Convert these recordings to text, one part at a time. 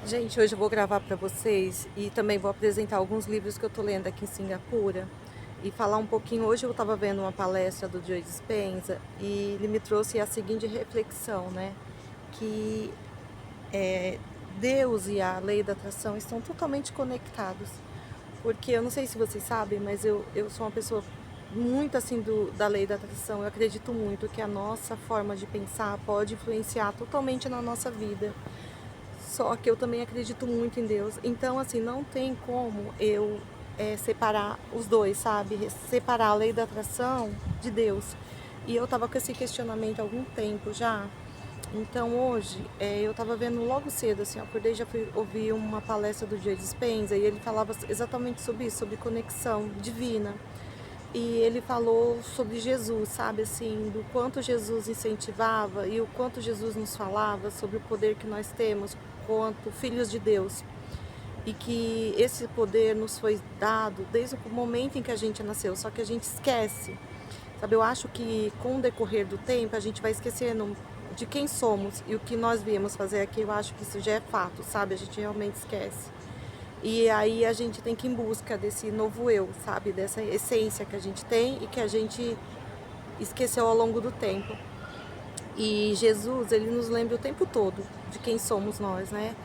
Gente, hoje eu vou gravar para vocês e também vou apresentar alguns livros que eu tô lendo aqui em Singapura e falar um pouquinho. Hoje eu estava vendo uma palestra do Joe Dispenza e ele me trouxe a seguinte reflexão, né? Que é, Deus e a lei da atração estão totalmente conectados. Porque eu não sei se vocês sabem, mas eu sou uma pessoa muito assim da lei da atração. Eu acredito muito que a nossa forma de pensar pode influenciar totalmente na nossa vida. Só que eu também acredito muito em Deus. Então, assim, não tem como eu separar os dois, sabe? Separar a lei da atração de Deus. E eu tava com esse questionamento há algum tempo já. Então, hoje, eu tava vendo logo cedo, assim, eu acordei e já fui ouvir uma palestra do Joe Dispenza e ele falava exatamente sobre isso, sobre conexão divina. E ele falou sobre Jesus, sabe, assim, do quanto Jesus incentivava e o quanto Jesus nos falava sobre o poder que nós temos quanto filhos de Deus. E que esse poder nos foi dado desde o momento em que a gente nasceu, só que a gente esquece. Sabe, eu acho que com o decorrer do tempo a gente vai esquecendo de quem somos e o que nós viemos fazer aqui. Eu acho que isso já é fato, sabe? A gente realmente esquece. E aí a gente tem que ir em busca desse novo eu, sabe? Dessa essência que a gente tem e que a gente esqueceu ao longo do tempo. E Jesus, ele nos lembra o tempo todo de quem somos nós, né?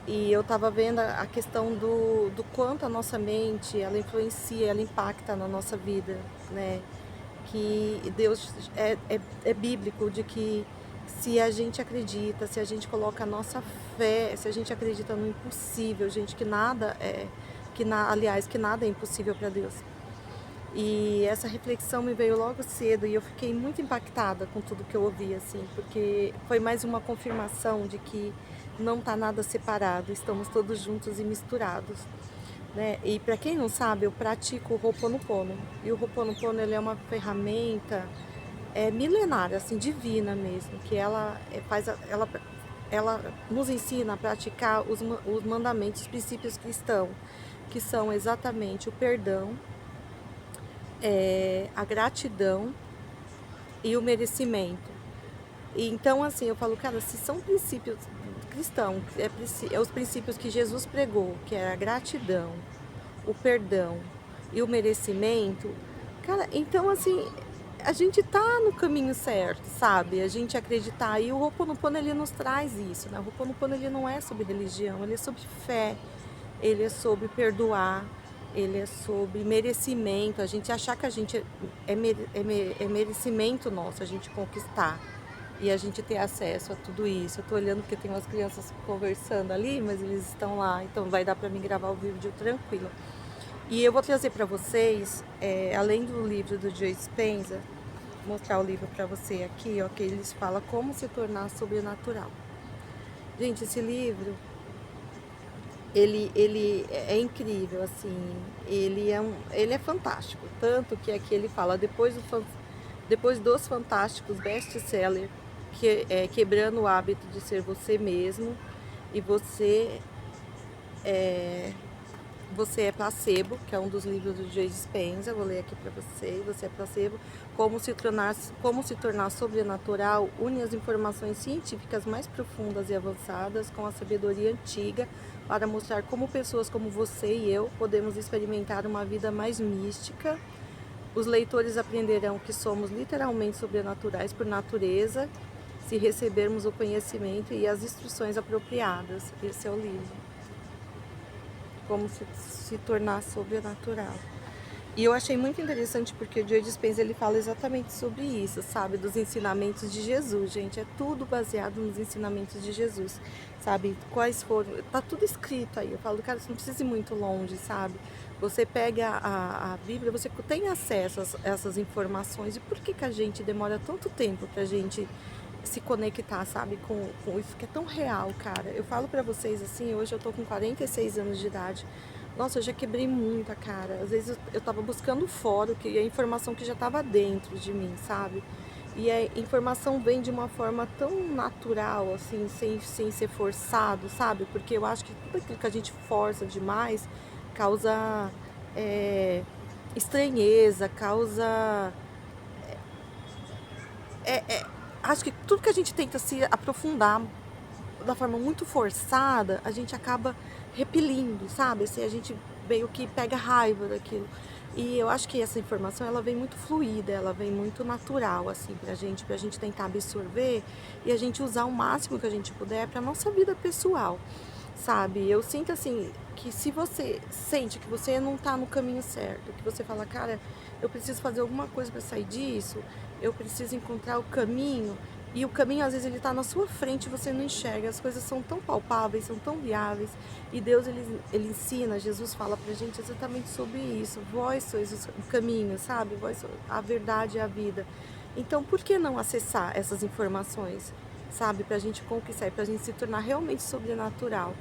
E eu tava vendo a questão do quanto a nossa mente, ela influencia, ela impacta na nossa vida, né? Que Deus é bíblico de que se a gente acredita, se a gente coloca a nossa fé, se a gente acredita no impossível, gente, aliás, que nada é impossível para Deus. E essa reflexão me veio logo cedo e eu fiquei muito impactada com tudo que eu ouvi, assim, porque foi mais uma confirmação de que não está nada separado, estamos todos juntos e misturados, né? E para quem não sabe, eu pratico o Ho'oponopono. E o Ho'oponopono, ele é uma ferramenta milenária, assim, divina mesmo, que ela nos ensina a praticar os mandamentos, os princípios cristãos, que são exatamente o perdão, a gratidão e o merecimento. E então, assim, eu falo, cara, se são princípios cristãos, é os princípios que Jesus pregou, que é a gratidão, o perdão e o merecimento, cara, então, assim, a gente tá no caminho certo, sabe? A gente acreditar. E o Ho'oponopono, ele nos traz isso, né? O Ho'oponopono, ele não é sobre religião, ele é sobre fé, ele é sobre perdoar, ele é sobre merecimento. A gente achar que a gente é merecimento nosso, a gente conquistar e a gente ter acesso a tudo isso. Eu tô olhando porque tem umas crianças conversando ali, mas eles estão lá, então vai dar para mim gravar o vídeo tranquilo. E eu vou trazer para vocês, além do livro do Joe Dispenza, mostrar o livro para você aqui, ó, que eles falam como se tornar sobrenatural. Gente, esse livro, ele é incrível, assim, ele é fantástico, tanto que aqui ele fala depois dos fantásticos best-seller, que é Quebrando o Hábito de Ser Você Mesmo e Você é Placebo, que é um dos livros do Joe Dispenza, vou ler aqui para você. Você é Placebo, como se tornar sobrenatural, une as informações científicas mais profundas e avançadas com a sabedoria antiga para mostrar como pessoas como você e eu podemos experimentar uma vida mais mística. Os leitores aprenderão que somos literalmente sobrenaturais por natureza, se recebermos o conhecimento e as instruções apropriadas. Esse é o livro. Como se tornar sobrenatural. E eu achei muito interessante porque o Joe Dispenza, ele fala exatamente sobre isso, sabe? Dos ensinamentos de Jesus, gente. É tudo baseado nos ensinamentos de Jesus, sabe? Quais foram... Tá tudo escrito aí. Eu falo, cara, você não precisa ir muito longe, sabe? Você pega a Bíblia, você tem acesso a essas informações. E por que a gente demora tanto tempo pra gente se conectar, sabe, com isso que é tão real, cara. Eu falo pra vocês assim, hoje eu tô com 46 anos de idade. Nossa, eu já quebrei muita cara. Às vezes eu tava buscando fora, que a informação que já tava dentro de mim, sabe? E a informação vem de uma forma tão natural, assim, sem ser forçado, sabe? Porque eu acho que tudo aquilo que a gente força demais causa é, estranheza, causa acho que tudo que a gente tenta se aprofundar da forma muito forçada, a gente acaba repelindo, sabe? Assim, a gente meio que pega raiva daquilo. E eu acho que essa informação, ela vem muito fluida, ela vem muito natural, assim, pra gente tentar absorver e a gente usar o máximo que a gente puder pra nossa vida pessoal, sabe? Eu sinto, assim, que se você sente que você não tá no caminho certo, que você fala, cara, eu preciso fazer alguma coisa pra sair disso, eu preciso encontrar o caminho, e o caminho, às vezes, ele tá na sua frente e você não enxerga. As coisas são tão palpáveis, são tão viáveis. E Deus, ele ensina, Jesus fala pra gente exatamente sobre isso. Vós sois o caminho, sabe? Vós sois a verdade e a vida. Então, por que não acessar essas informações, sabe? Pra gente conquistar e pra gente se tornar realmente sobrenatural.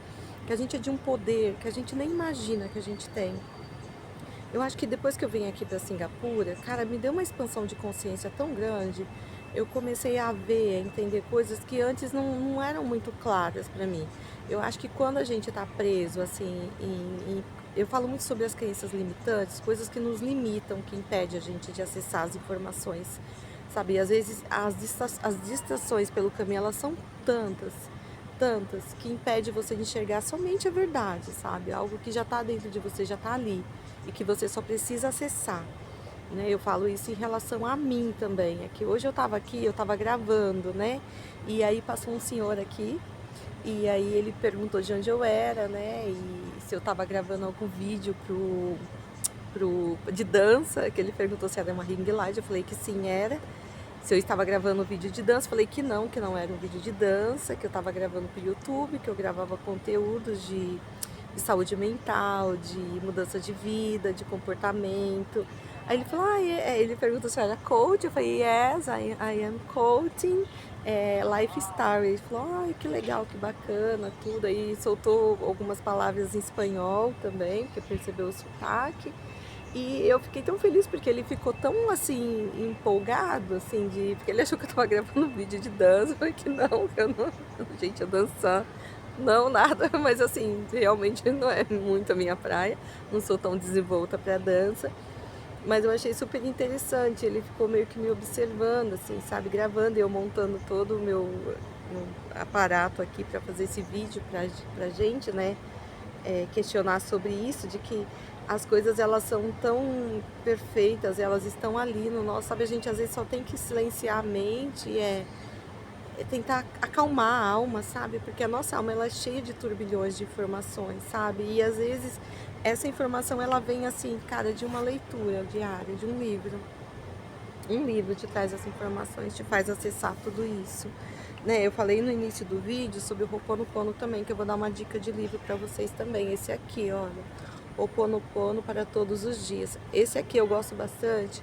Que a gente é de um poder que a gente nem imagina que a gente tem. Eu acho que depois que eu vim aqui para Singapura, cara, me deu uma expansão de consciência tão grande. Eu comecei a ver, a entender coisas que antes não eram muito claras para mim. Eu acho que quando a gente está preso, assim, eu falo muito sobre as crenças limitantes, coisas que nos limitam, que impedem a gente de acessar as informações, sabe? E às vezes as distrações pelo caminho, elas são tantas, tantas, que impede você de enxergar somente a verdade, sabe? Algo que já está dentro de você, já está ali e que você só precisa acessar, né? Eu falo isso em relação a mim também. É que hoje eu estava aqui, eu estava gravando, né? E aí passou um senhor aqui e aí ele perguntou de onde eu era, né? E se eu estava gravando algum vídeo de dança, que ele perguntou se era uma ring light. Eu falei que sim, era. Se eu estava gravando um vídeo de dança, falei que não era um vídeo de dança, que eu estava gravando para o YouTube, que eu gravava conteúdos de saúde mental, de mudança de vida, de comportamento. Aí ele falou, ele perguntou se eu era coach, eu falei, yes, I am coaching, lifestyle. Ele falou, ai, que legal, que bacana, tudo. Aí soltou algumas palavras em espanhol também, porque percebeu o sotaque. E eu fiquei tão feliz porque ele ficou tão assim, empolgado, assim, porque ele achou que eu tava gravando um vídeo de dança. Eu falei que não, gente, eu dançar, não, nada, mas assim, realmente não é muito a minha praia, não sou tão desenvolta pra dança. Mas eu achei super interessante, ele ficou meio que me observando, assim, sabe, gravando e eu montando todo o meu aparato aqui para fazer esse vídeo pra gente, né, questionar sobre isso, de que as coisas elas são tão perfeitas, elas estão ali no nosso, sabe, a gente às vezes só tem que silenciar a mente, tentar acalmar a alma, sabe? Porque a nossa alma ela é cheia de turbilhões de informações, sabe? E às vezes essa informação ela vem assim, cara, de uma leitura diária, de um livro. Um livro te traz as informações, te faz acessar tudo isso, né? Eu falei no início do vídeo sobre o Ho'oponopono também, que eu vou dar uma dica de livro para vocês também. Esse aqui, olha, Ho'oponopono para todos os dias. Esse aqui eu gosto bastante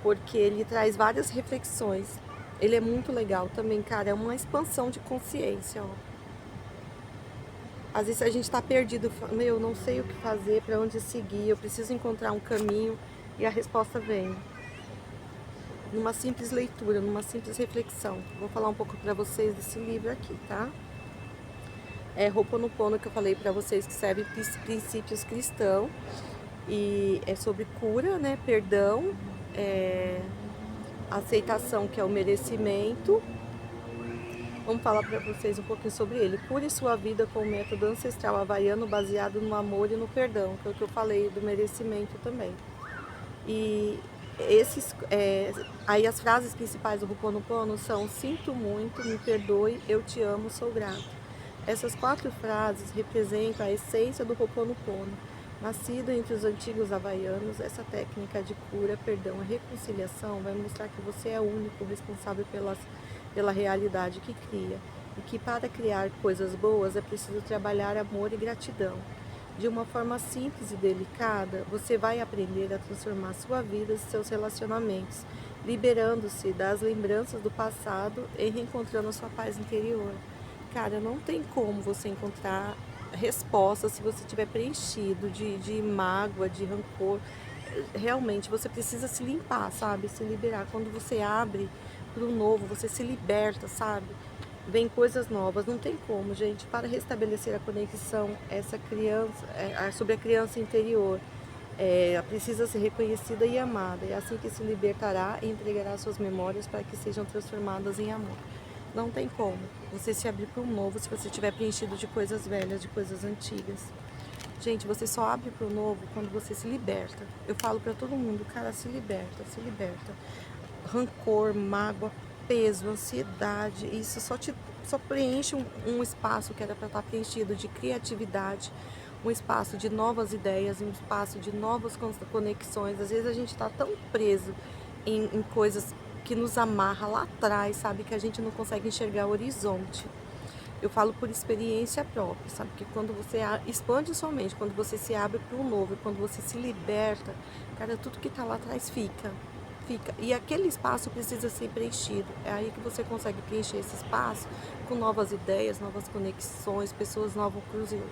porque ele traz várias reflexões. Ele é muito legal também, cara, é uma expansão de consciência, ó. Às vezes a gente tá perdido, meu, não sei o que fazer, para onde seguir, eu preciso encontrar um caminho e a resposta vem numa simples leitura, numa simples reflexão. Vou falar um pouco para vocês desse livro aqui, tá? É Ho'oponopono, que eu falei para vocês, que serve princípios cristãos e é sobre cura, né, perdão, aceitação, que é o merecimento. Vamos falar para vocês um pouquinho sobre ele. Cure sua vida com o método ancestral havaiano baseado no amor e no perdão, que é o que eu falei do merecimento também. E aí as frases principais do Ho'oponopono são: sinto muito, me perdoe, eu te amo, sou grato. Essas 4 frases representam a essência do Ho'oponopono. Nascido entre os antigos havaianos, essa técnica de cura, perdão e reconciliação vai mostrar que você é o único responsável pela realidade que cria e que para criar coisas boas é preciso trabalhar amor e gratidão. De uma forma simples e delicada, você vai aprender a transformar sua vida e seus relacionamentos, liberando-se das lembranças do passado e reencontrando a sua paz interior. Cara, não tem como você encontrar resposta se você estiver preenchido de mágoa, de rancor. Realmente, você precisa se limpar, sabe? Se liberar. Quando você abre para o novo, você se liberta, sabe? Vem coisas novas, não tem como, gente. Para restabelecer a conexão, essa criança, sobre a criança interior, precisa ser reconhecida e amada. É assim que se libertará e entregará suas memórias para que sejam transformadas em amor. Não tem como você se abrir para o novo se você estiver preenchido de coisas velhas, de coisas antigas. Gente, você só abre para o novo quando você se liberta. Eu falo para todo mundo, cara, se liberta, se liberta. Rancor, mágoa, peso, ansiedade, isso só preenche um espaço que era para estar preenchido de criatividade, um espaço de novas ideias, um espaço de novas conexões. Às vezes a gente está tão preso em coisas que nos amarra lá atrás, sabe, que a gente não consegue enxergar o horizonte. Eu falo por experiência própria, sabe, que quando você expande sua mente, quando você se abre para o novo, quando você se liberta, cara, tudo que está lá atrás fica. E aquele espaço precisa ser preenchido. É aí que você consegue preencher esse espaço com novas ideias, novas conexões, pessoas novas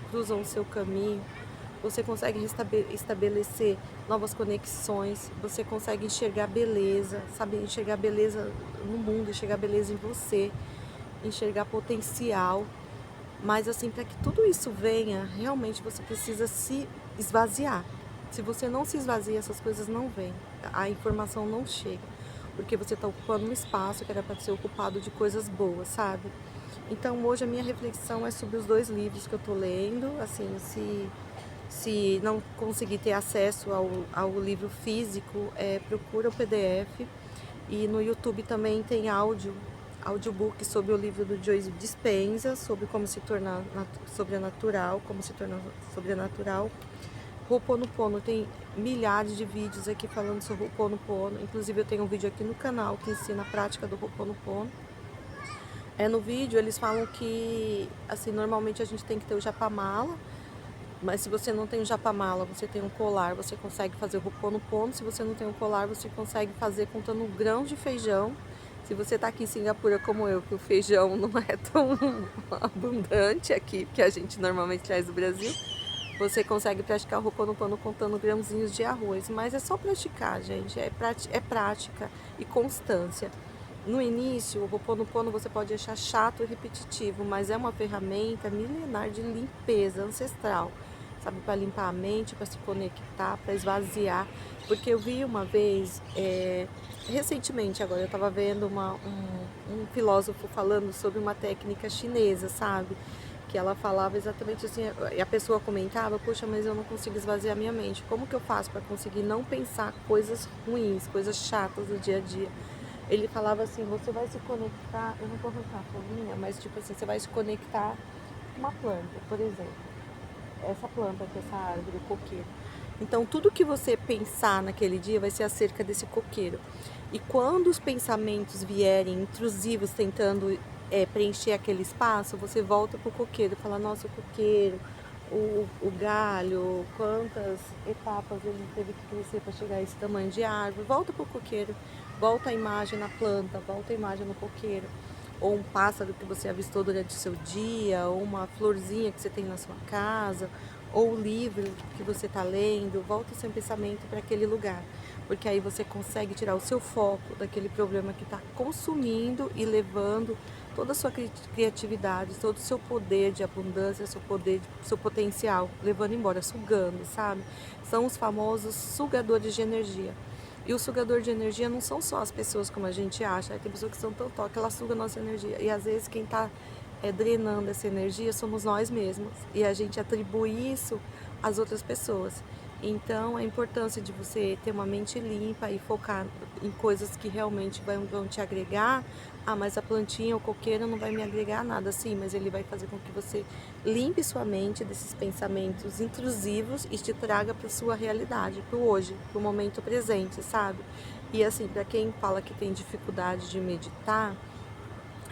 cruzam o seu caminho. Você consegue estabelecer novas conexões, você consegue enxergar beleza, sabe? Enxergar beleza no mundo, enxergar beleza em você, enxergar potencial. Mas assim, para que tudo isso venha, realmente você precisa se esvaziar. Se você não se esvazia, essas coisas não vêm. A informação não chega. Porque você está ocupando um espaço que era para ser ocupado de coisas boas, sabe? Então hoje a minha reflexão é sobre os 2 livros que eu estou lendo. Assim, se não conseguir ter acesso ao livro físico, procura o PDF. E no YouTube também tem audiobook sobre o livro do Joe Dispenza, sobre como se tornar sobrenatural, como se tornar sobrenatural. Ho'oponopono, tem milhares de vídeos aqui falando sobre Ho'oponopono. Inclusive eu tenho um vídeo aqui no canal que ensina a prática do Ho'oponopono. No vídeo eles falam que, assim, normalmente a gente tem que ter o japamala, mas se você não tem o japamala, você tem um colar, você consegue fazer o Ho'oponopono. Se você não tem um colar, você consegue fazer contando grãos de feijão. Se você está aqui em Singapura como eu, que o feijão não é tão abundante aqui, que a gente normalmente traz do Brasil, você consegue praticar o Ho'oponopono contando grãozinhos de arroz. Mas é só praticar, gente, é prática e constância. No início, o Ho'oponopono você pode achar chato e repetitivo, mas é uma ferramenta milenar de limpeza ancestral, sabe, para limpar a mente, para se conectar, para esvaziar. Porque eu vi uma vez, recentemente agora, eu estava vendo um filósofo falando sobre uma técnica chinesa, sabe? Que ela falava exatamente assim, e a pessoa comentava, poxa, mas eu não consigo esvaziar minha mente. Como que eu faço para conseguir não pensar coisas ruins, coisas chatas do dia a dia? Ele falava assim, você vai se conectar, eu não vou arrancar a folhinha, mas tipo assim, você vai se conectar com uma planta, por exemplo. Essa planta aqui, essa árvore, o coqueiro. Então, tudo que você pensar naquele dia vai ser acerca desse coqueiro. E quando os pensamentos vierem intrusivos, tentando preencher aquele espaço, você volta pro coqueiro e fala, nossa, o coqueiro, o galho, quantas etapas ele teve que crescer para chegar a esse tamanho de árvore. Volta pro coqueiro, volta a imagem na planta, volta a imagem no coqueiro. Ou um pássaro que você avistou durante o seu dia, ou uma florzinha que você tem na sua casa, ou o livro que você está lendo, volta o seu pensamento para aquele lugar. Porque aí você consegue tirar o seu foco daquele problema que está consumindo e levando toda a sua criatividade, todo o seu poder de abundância, seu potencial, levando embora, sugando, sabe? São os famosos sugadores de energia. E o sugador de energia não são só as pessoas como a gente acha, tem pessoas que são tão que ela suga a nossa energia. E às vezes quem está drenando essa energia somos nós mesmos. E a gente atribui isso às outras pessoas. Então a importância de você ter uma mente limpa e focar em coisas que realmente vão te agregar. Ah, mas a plantinha, o coqueiro não vai me agregar nada. Sim, mas ele vai fazer com que você limpe sua mente desses pensamentos intrusivos e te traga para sua realidade, para o hoje, para o momento presente, sabe? E assim, para quem fala que tem dificuldade de meditar,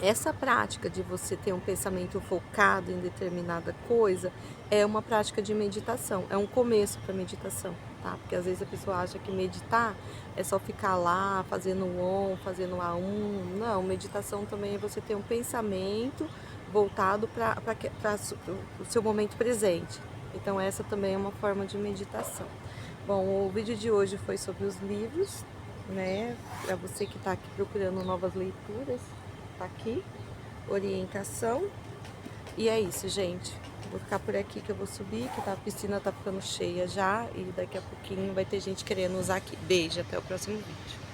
essa prática de você ter um pensamento focado em determinada coisa é uma prática de meditação, é um começo para meditação, tá? Porque às vezes a pessoa acha que meditar é só ficar lá fazendo OM, fazendo A1. Não, meditação também é você ter um pensamento voltado para o seu momento presente. Então essa também é uma forma de meditação. Bom, o vídeo de hoje foi sobre os livros, né? Para você que está aqui procurando novas leituras, tá aqui, orientação. E é isso, gente. Vou ficar por aqui que eu vou subir, que a piscina tá ficando cheia já. E daqui a pouquinho vai ter gente querendo usar aqui. Beijo, até o próximo vídeo.